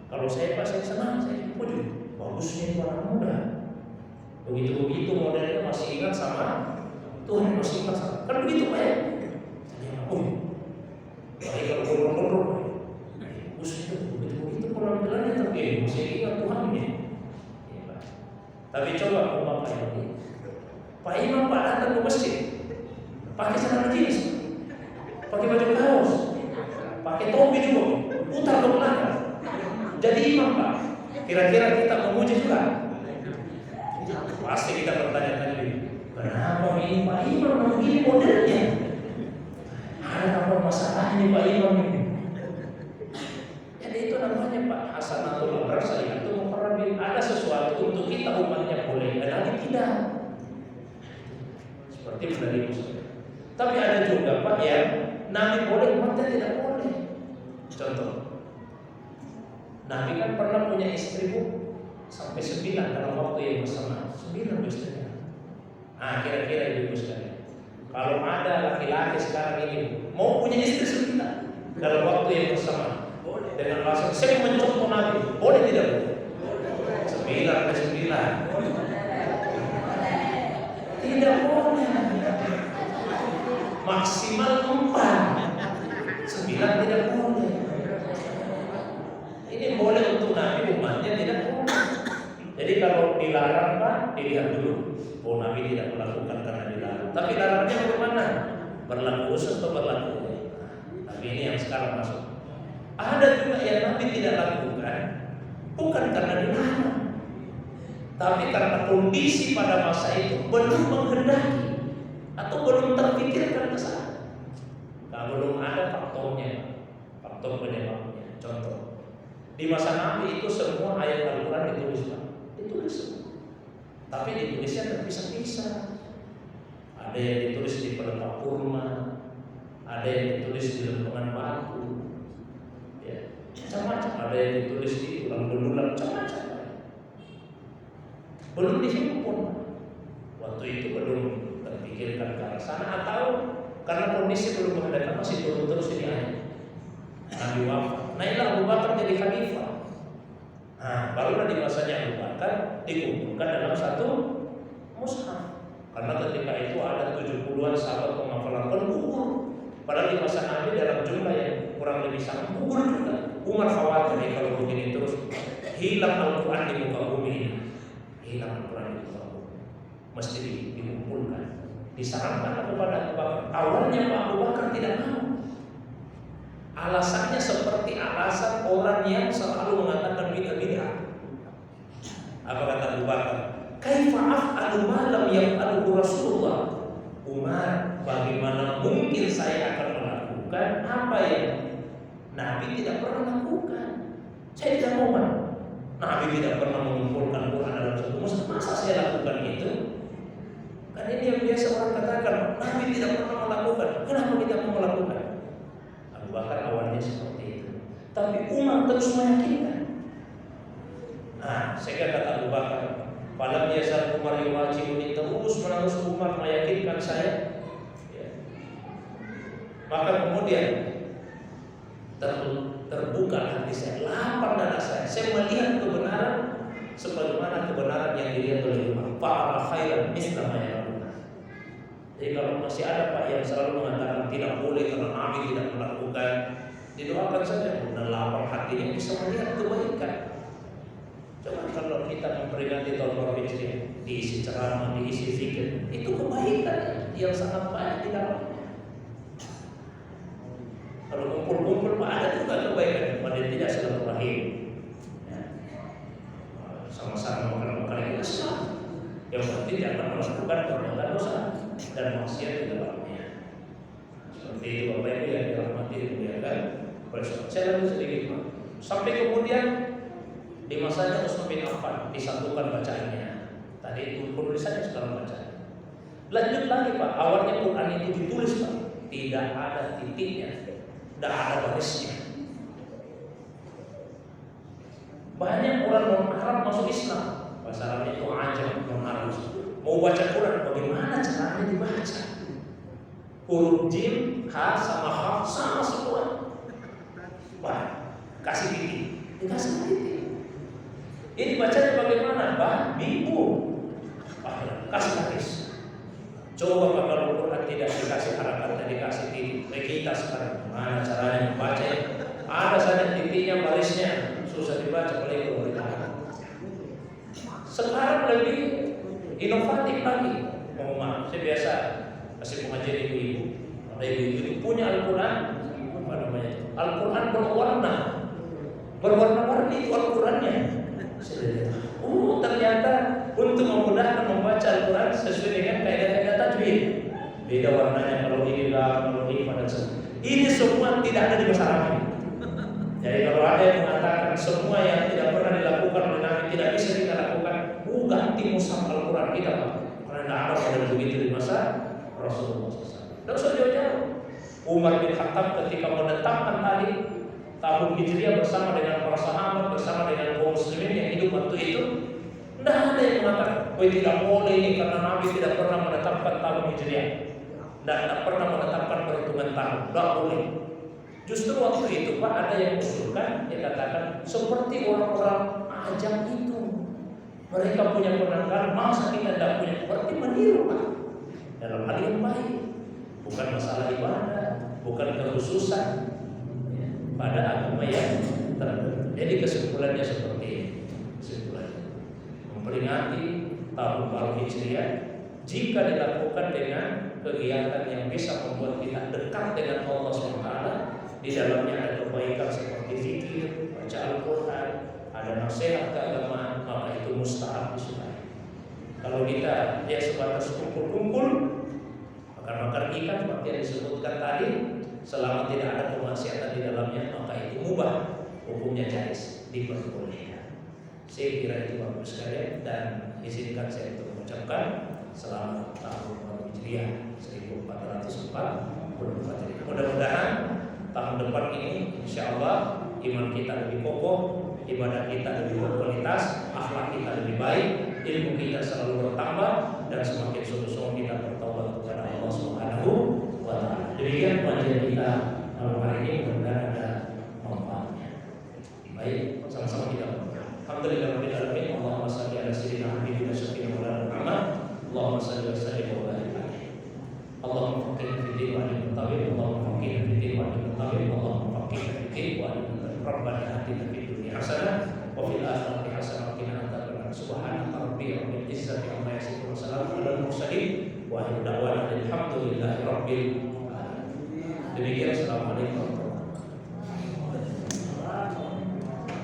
[SPEAKER 2] Kalau saya Pak, saya senang, saya puji, bagusnya itu anak muda. Begitu modelnya masih ingat sama Tuhan, masih ingat sama. Kan begitu Pak ya? Baik kalau gondrong-gondrong, bagus itu, begitu penampilannya tapi masih ingat Tuhan ini. Ya, Pak. Tapi coba Bapak ini, Pak Imam Pak datang ke masjid, pakai celana jeans, pakai baju kaos, pakai topi juga, putar ke belakang. Jadi imam Pak, kira-kira kita memuji juga? Pasti kita bertanya-tanya dulu, kenapa ini Pak Imam begini modelnya? Ada apa masalah ini Pak Imam ini? Jadi itu namanya Pak hasanatul abrar sayyiatul muqarrabin. Ada sesuatu untuk kita umatnya boleh, dan tidak. Seperti dari Muslim. Tapi ada juga Pak yang Nabi boleh, umatnya tidak boleh. Contoh, Nabi kan pernah punya istri Bu sampai 9 dalam waktu yang bersamaan. 9 istrinya. Nah, kira-kira ibu sekalian, kalau ada laki-laki sekarang ini mau punya istri 9 dalam waktu yang bersamaan, boleh dengan alasan saya mencontoh Nabi, boleh tidak Bu? 9 ke 9. Tidak boleh. Maksimal 4. 9 tidak boleh. Ini boleh untuk Nabi, umatnya tidak boleh. Jadi kalau dilarang Pak, dilihat dulu. Oh Nabi tidak melakukan karena dilarang. Tapi larangnya bagaimana? Berlaku khusus atau berlaku? Tapi ini yang sekarang masuk. Ada juga yang Nabi tidak lakukan, bukan karena dilarang, tapi karena kondisi pada masa itu belum menghendaki atau belum terpikirkan ke sana. Nah, belum ada faktornya, faktor penyebabnya. Contoh, di masa Nabi itu semua ayat Al-Quran ditulis, ditulis, tapi ditulisnya terpisah-pisah. Ada yang ditulis di pelengkap kurma, ada yang ditulis di lempengan batu, ya, macam-macam. Ada yang ditulis di tulang belulang, macam-macam. Belum dihimpun. Waktu itu belum terpikirkan ke arah sana, atau karena kondisi belum menghendaki, masih turun terus ini ayat. Nabi wafat, naiklah Abu Bakar jadi khalifah. Nah, barulah di masanya Abu Bakar dikumpulkan dalam satu mushaf. Karena ketika itu ada 70-an sahabat penghafal Al-Quran gugur. Padahal di masa Nabi dalam jumlah yang kurang lebih sama gugur juga. Umar khawatir kalau begini terus hilang Al-Quran di muka bumi ini. Hilang Al-Quran di muka bumi. Mesti dikumpulkan. Disarankan kepada Abu Bakar. Awalnya Pak Abu Bakar tidak mau. Alasannya seperti alasan orang yang selalu mengatakan bid'ah. Apa kata Abu Bakar? Kaifa af'alu ma lam yaf'alhu Rasulullah? Umar, bagaimana mungkin saya akan melakukan apa yang Nabi tidak pernah lakukan? Saya tidak mau, Pak. Nabi tidak pernah mengumpulkan Quran dalam satu mushaf. Masa saya lakukan itu? Kan ini yang biasa orang katakan, Nabi tidak pernah melakukan. Kenapa kita mau melakukan? Abu Bakar awalnya seperti itu, tapi Umar terus meyakinkan. Nah, sehingga kata Abu Bakar, falam yazal Umar yuwajibuni, terus menerus Umar meyakinkan saya. Ya. Maka kemudian terbuka hati saya, lapang dada saya. Saya melihat kebenaran sebagaimana kebenaran yang dilihat oleh Umar. Fa'ala khairan misla ma yaruna. Jadi kalau masih ada Pak yang selalu mengatakan tidak boleh karena Nabi tidak melakukan, didoakan saja dan lapang hatinya bisa melihat kebaikan. Coba kalau kita memperingati tahun baru Hijriah, diisi ceramah, diisi zikir, itu kebaikan yang sangat banyak di dalamnya. Kalau kumpul-kumpul Pak, ada juga kebaikan, padahal tidak silaturahim. Ya. Sama-sama makan yang Islam. melakukan perbuatan dosa dan maksiat di dalamnya. Seperti itu Bapak Ibu yang dirahmati dimuliakan oleh Allah. Saya lanjut sedikit Pak. Sampai kemudian di masanya Utsman bin Affan disatukan bacaannya. Tadi itu penulisannya, sekarang bacaan. Lanjut lagi Pak, awalnya Quran itu ditulis Pak, tidak ada titiknya, tidak ada barisnya. Banyak orang non-Arab masuk Islam, bahasa Arabnya itu ajam, non-Arab. Mau baca Quran, bagaimana caranya dibaca? Huruf jim, ha sama ha sama semua. Wah, kasih titik, dikasih titik. Ini bacanya bagaimana? Bingung. Kasih baris. Coba Pak, kalau Quran tidak dikasih harakat dan dikasih titik, kita sekarang mana caranya membaca? Ada saja titiknya, barisnya susah dibaca oleh orang. Sekarang lebih inovatif lagi. Maaf, saya biasa masih mengajar ibu-ibu. Ada ibu-ibu punya Al-Quran, apa namanya? Al-Quran berwarna-warni itu Al-Qurannya. Ternyata untuk memudahkan membaca Al-Quran sesuai dengan kaidah-kaidah tajwid. Beda warnanya kalau ini kalau ini pada ini semua tidak ada di bahasa Arab. Jadi kalau ada yang mengatakan semua yang tidak pernah dilakukan oleh Nabi tidak bisa kita lakukan, ganti mushaf Al-Quran kita Pak. Karena tidak ada pada begitu di masa Rasulullah SAW. Dan jauh-jauh Umar bin Khattab ketika menetapkan tadi tahun Hijriah bersama dengan para sahabat, bersama dengan kaum muslimin yang hidup waktu itu, tidak ada yang mengatakan, tidak boleh ini karena Nabi tidak pernah menetapkan tahun Hijriah, tidak pernah menetapkan perhitungan tahun, tidak boleh. Justru waktu itu Pak ada yang mengusulkan, dia katakan seperti orang-orang ajam itu, mereka punya penanggalan, masa kita tidak punya? Berarti meniru Pak dalam hal yang baik, bukan masalah ibadah, bukan kekhususan pada agama yang tertentu. Jadi kesimpulannya seperti ini. Kesimpulannya memperingati tahun baru Hijriah jika dilakukan dengan kegiatan yang bisa membuat kita dekat dengan Allah SWT. Di dalamnya ada kebaikan seperti zikir, baca Al-Quran, ada nasihat keagamaan, maka itu mustahab disukai. Kalau kita sebatas kumpul-kumpul, makan-makan ikan seperti yang disebutkan tadi, selama tidak ada kemaksiatan di dalamnya, maka itu mubah, hukumnya jais, diperbolehkan. Saya kira itu bagus sekali, dan izinkan saya untuk mengucapkan selamat tahun baru Hijriah 1444. Mudah-mudahan tahun depan ini insya Allah iman kita lebih kokoh, ibadah kita lebih berkualitas, akhlak kita lebih baik, ilmu kita selalu bertambah, dan semakin sungguh-sungguh kita bertaubat kepada Allah Subhanahu wa Ta'ala. Demikian pengajian kita malam hari ini, mudah-mudahan ada manfaatnya. Baik, sama-sama kita berdoa. Alhamdulillahirabbil alamin. Allahumma shalli ala sayyidina Muhammadin syafi'il Muhammad. Allahumma shalli wa sallim wa barik alaihi. Allahumma faqihna fid din wa alim tawil. Allahumma faqihna fid din wa alim tawil. Allahumma faqihna fid din wa alim tawil. Rabbana atina fid dunya hasanah wa fil akhirati hasanah wa qina adzabannar. Subhanaka rabbil izzati amma yasifun. Wassalamu alal mursalin wa da'wana alhamdulillahi rabbil alamin. Demikian